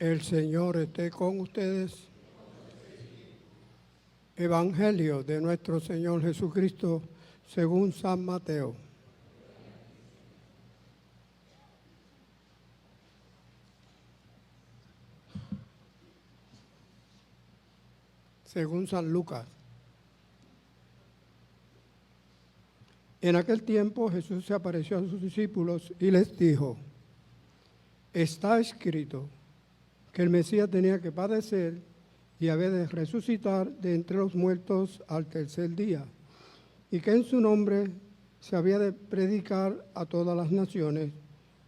El Señor esté con ustedes. Evangelio de nuestro Señor Jesucristo según San Mateo. Según San Lucas. En aquel tiempo Jesús se apareció a sus discípulos y les dijo: está escrito que el Mesías tenía que padecer y había de resucitar de entre los muertos al tercer día, y que en su nombre se había de predicar a todas las naciones,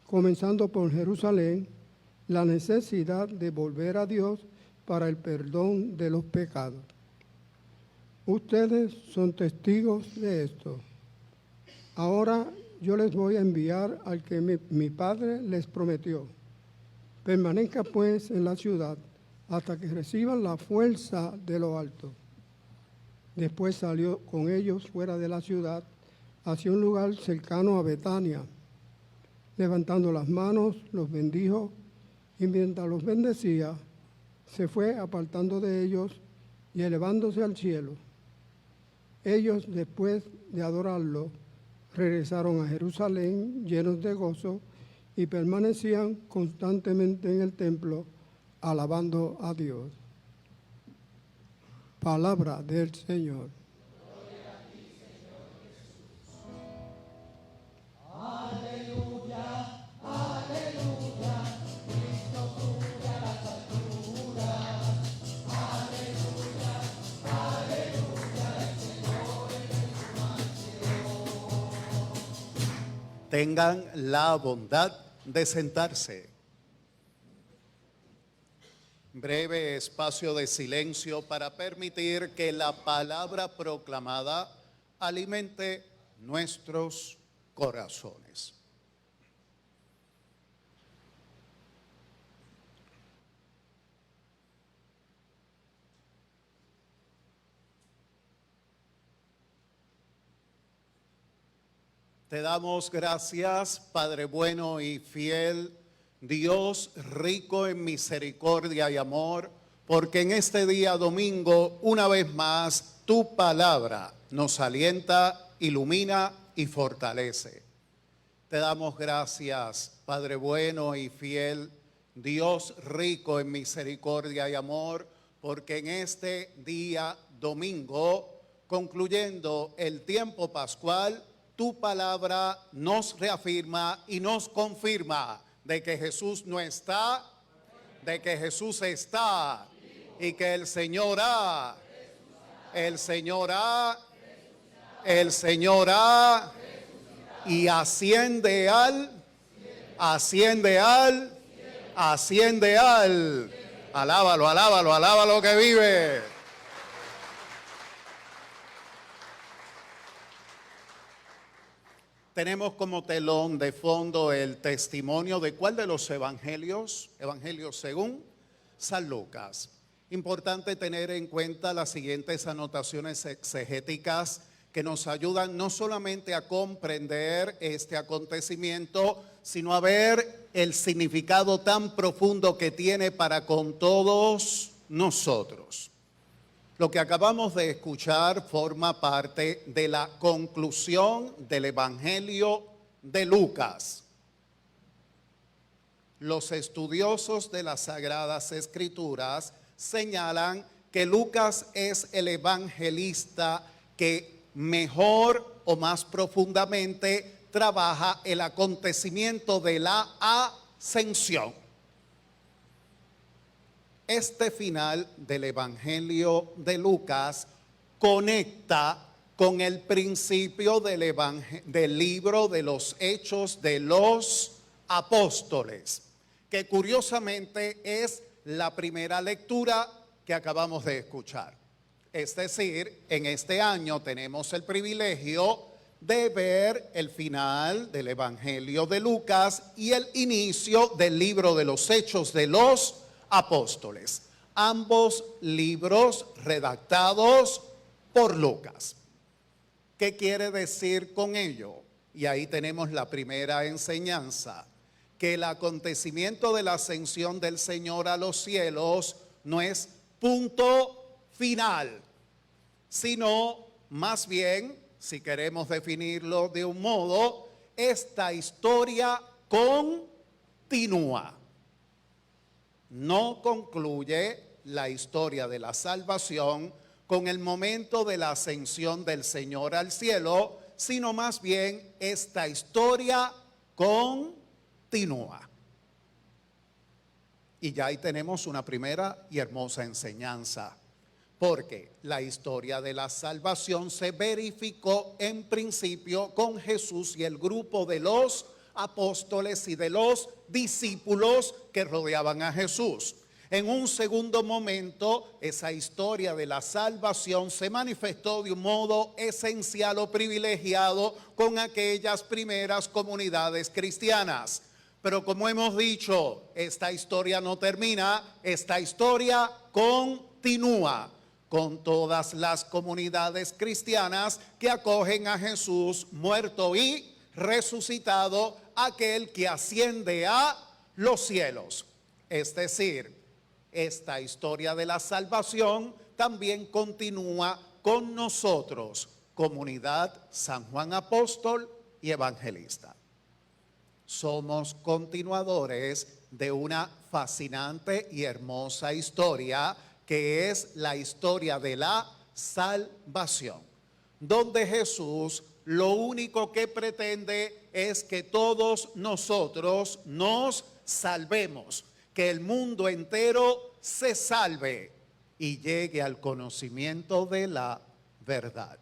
comenzando por Jerusalén, la necesidad de volver a Dios para el perdón de los pecados. Ustedes son testigos de esto. Ahora yo les voy a enviar al que mi Padre les prometió. Permanezcan pues en la ciudad hasta que reciban la fuerza de lo alto. Después salió con ellos fuera de la ciudad, hacia un lugar cercano a Betania. Levantando las manos, los bendijo, y mientras los bendecía, se fue apartando de ellos y elevándose al cielo. Ellos, después de adorarlo, regresaron a Jerusalén llenos de gozo y permanecían constantemente en el templo, alabando a Dios. Palabra del Señor. Gloria a ti, Señor Jesús. Aleluya, aleluya, Cristo sube a las alturas. Aleluya, aleluya, el Señor es el máximo. Tengan la bondad de sentarse. Breve espacio de silencio para permitir que la palabra proclamada alimente nuestros corazones. Te damos gracias, Padre bueno y fiel, Dios rico en misericordia y amor, porque en este día domingo, una vez más, tu palabra nos alienta, ilumina y fortalece. Te damos gracias, Padre bueno y fiel, Dios rico en misericordia y amor, porque en este día domingo, concluyendo el tiempo pascual, tu palabra nos reafirma y nos confirma de que Jesús no está, de que Jesús está y que el Señor ha, el Señor ha, el Señor ha y asciende al, alábalo, alábalo, alábalo que vive. Tenemos como telón de fondo el testimonio de ¿cuál de los evangelios? Evangelios según San Lucas. Importante tener en cuenta las siguientes anotaciones exegéticas que nos ayudan no solamente a comprender este acontecimiento, sino a ver el significado tan profundo que tiene para con todos nosotros. Lo que acabamos de escuchar forma parte de la conclusión del Evangelio de Lucas. Los estudiosos de las Sagradas Escrituras señalan que Lucas es el evangelista que mejor o más profundamente trabaja el acontecimiento de la ascensión. Este final del Evangelio de Lucas conecta con el principio del libro de los Hechos de los Apóstoles, que curiosamente es la primera lectura que acabamos de escuchar. Es decir, en este año tenemos el privilegio de ver el final del Evangelio de Lucas y el inicio del libro de los Hechos de los Apóstoles, ambos libros redactados por Lucas. ¿Qué quiere decir con ello? Y ahí tenemos la primera enseñanza, que el acontecimiento de la ascensión del Señor a los cielos no es punto final, sino más bien, si queremos definirlo de un modo, esta historia continúa. No concluye la historia de la salvación con el momento de la ascensión del Señor al cielo, sino más bien esta historia continúa. Y ya ahí tenemos una primera y hermosa enseñanza, porque la historia de la salvación se verificó en principio con Jesús y el grupo de los apóstoles y de los discípulos que rodeaban a Jesús. En un segundo momento, esa historia de la salvación se manifestó de un modo esencial o privilegiado con aquellas primeras comunidades cristianas. Pero como hemos dicho, esta historia no termina, esta historia continúa con todas las comunidades cristianas que acogen a Jesús muerto y resucitado, aquel que asciende a los cielos. Es decir, esta historia de la salvación también continúa con nosotros, comunidad San Juan Apóstol y Evangelista. Somos continuadores de una fascinante y hermosa historia que es la historia de la salvación, donde Jesús lo único que pretende es que todos nosotros nos salvemos, que el mundo entero se salve y llegue al conocimiento de la verdad.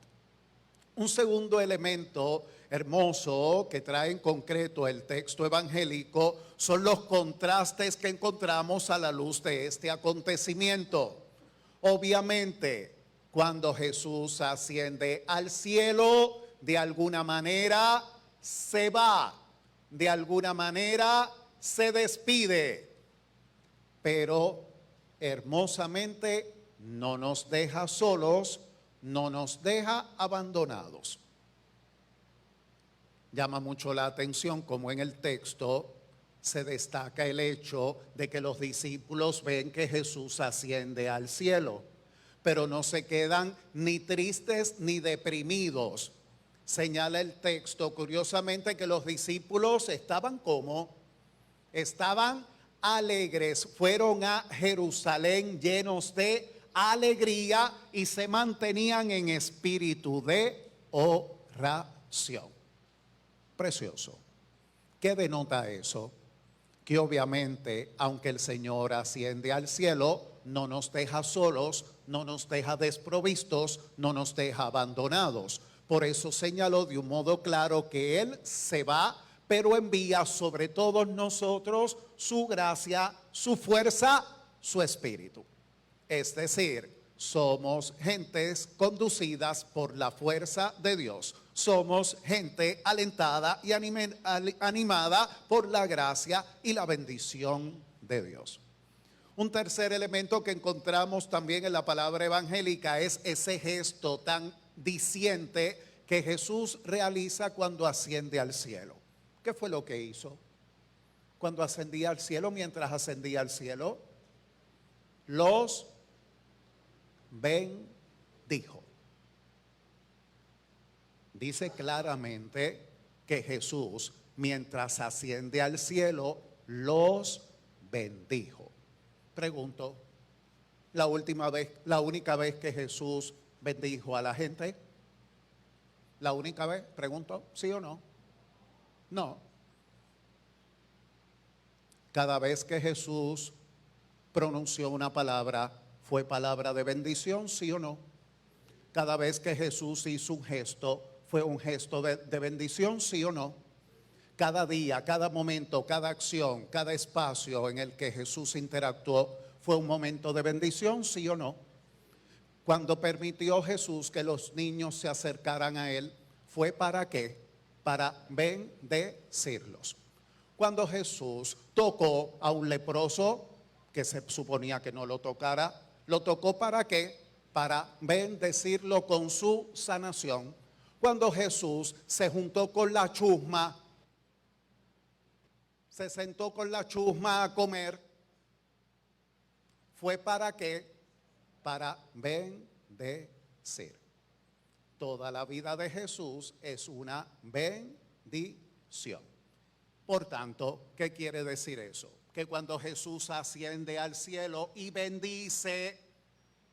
Un segundo elemento hermoso que trae en concreto el texto evangélico son los contrastes que encontramos a la luz de este acontecimiento. Obviamente, cuando Jesús asciende al cielo, de alguna manera se va, de alguna manera se despide, pero hermosamente no nos deja solos, no nos deja abandonados. Llama mucho la atención como en el texto se destaca el hecho de que los discípulos ven que Jesús asciende al cielo, pero no se quedan ni tristes ni deprimidos. Señala el texto curiosamente que los discípulos estaban como, estaban alegres, fueron a Jerusalén llenos de alegría y se mantenían en espíritu de oración. Precioso. ¿Qué denota eso? Que obviamente, aunque el Señor asciende al cielo, no nos deja solos, no nos deja desprovistos, no nos deja abandonados. Por eso señaló de un modo claro que Él se va, pero envía sobre todos nosotros su gracia, su fuerza, su espíritu. Es decir, somos gentes conducidas por la fuerza de Dios. Somos gente alentada y animada por la gracia y la bendición de Dios. Un tercer elemento que encontramos también en la palabra evangélica es ese gesto tan diciente que Jesús realiza cuando asciende al cielo. ¿Qué fue lo que hizo? Cuando ascendía al cielo, mientras ascendía al cielo, los bendijo. Dice claramente que Jesús, mientras asciende al cielo, los bendijo. Pregunto, la única vez que Jesús bendijo a la gente, ¿la única vez? Pregunto, ¿sí o no? No. Cada vez que Jesús pronunció una palabra, ¿fue palabra de bendición, sí o no? Cada vez que Jesús hizo un gesto, ¿fue un gesto de bendición, sí o no? Cada día, cada momento, cada acción, cada espacio en el que Jesús interactuó, ¿fue un momento de bendición, sí o no? Cuando permitió Jesús que los niños se acercaran a Él, ¿fue para qué? Para bendecirlos. Cuando Jesús tocó a un leproso, que se suponía que no lo tocara, ¿lo tocó para qué? Para bendecirlo con su sanación. Cuando Jesús se juntó con la chusma, se sentó con la chusma a comer, ¿fue para qué? Para bendecir. Toda la vida de Jesús es una bendición. Por tanto, ¿qué quiere decir eso? Que cuando Jesús asciende al cielo y bendice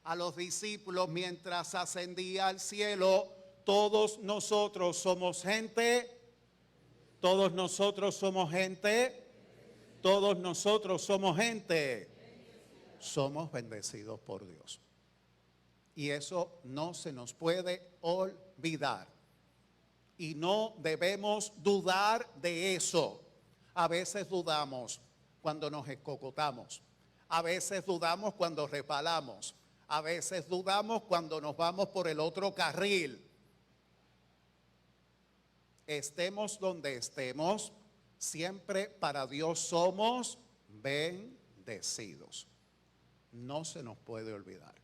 a los discípulos mientras ascendía al cielo, todos nosotros somos gente, todos nosotros somos gente, todos nosotros somos gente, somos bendecidos por Dios. Y eso no se nos puede olvidar. Y no debemos dudar de eso. A veces dudamos cuando nos escocotamos. A veces dudamos cuando resbalamos. A veces dudamos cuando nos vamos por el otro carril. Estemos donde estemos, siempre para Dios somos bendecidos. No se nos puede olvidar.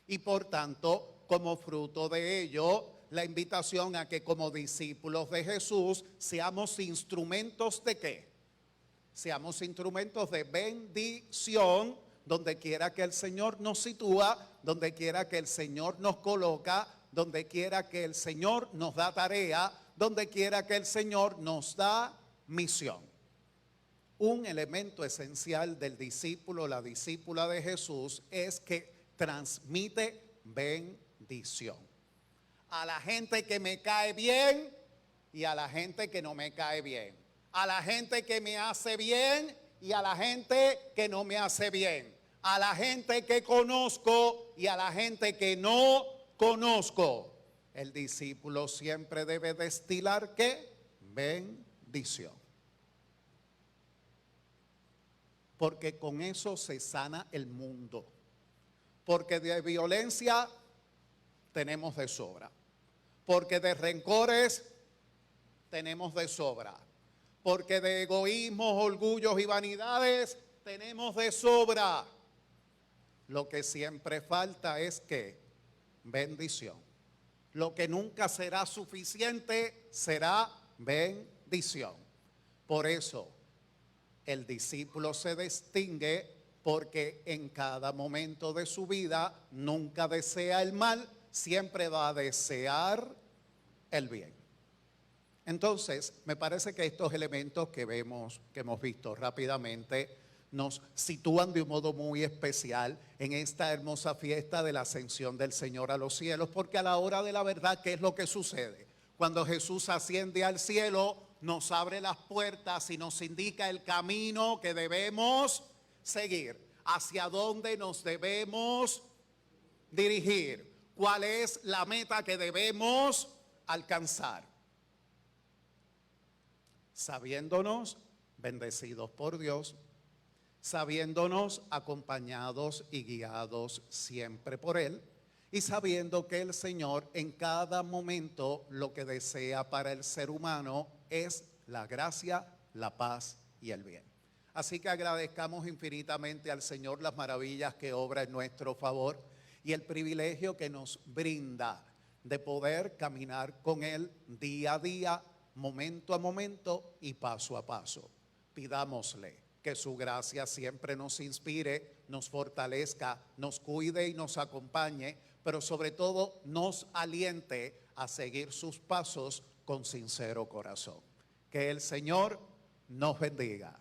Y por tanto, como fruto de ello, la invitación a que como discípulos de Jesús seamos instrumentos ¿de qué? Seamos instrumentos de bendición donde quiera que el Señor nos sitúa, donde quiera que el Señor nos coloca, donde quiera que el Señor nos da tarea, donde quiera que el Señor nos da misión. Un elemento esencial del discípulo, la discípula de Jesús, es que transmite bendición. A la gente que me cae bien y a la gente que no me cae bien. A la gente que me hace bien y a la gente que no me hace bien. A la gente que conozco y a la gente que no conozco. El discípulo siempre debe destilar ¿qué? Bendición. Porque con eso se sana el mundo. Porque de violencia tenemos de sobra. Porque de rencores tenemos de sobra. Porque de egoísmos, orgullos y vanidades tenemos de sobra. Lo que siempre falta es ¿qué? Bendición. Lo que nunca será suficiente será bendición. Por eso el discípulo se distingue porque en cada momento de su vida nunca desea el mal, siempre va a desear el bien. Entonces, me parece que estos elementos que hemos visto rápidamente, nos sitúan de un modo muy especial en esta hermosa fiesta de la ascensión del Señor a los cielos, porque a la hora de la verdad, ¿qué es lo que sucede? Cuando Jesús asciende al cielo, nos abre las puertas y nos indica el camino que debemos seguir, hacia dónde nos debemos dirigir, cuál es la meta que debemos alcanzar. Sabiéndonos bendecidos por Dios, sabiéndonos acompañados y guiados siempre por Él, y sabiendo que el Señor en cada momento lo que desea para el ser humano es la gracia, la paz y el bien. Así que agradezcamos infinitamente al Señor las maravillas que obra en nuestro favor y el privilegio que nos brinda de poder caminar con Él día a día, momento a momento y paso a paso. Pidámosle que su gracia siempre nos inspire, nos fortalezca, nos cuide y nos acompañe, pero sobre todo nos aliente a seguir sus pasos con sincero corazón. Que el Señor nos bendiga.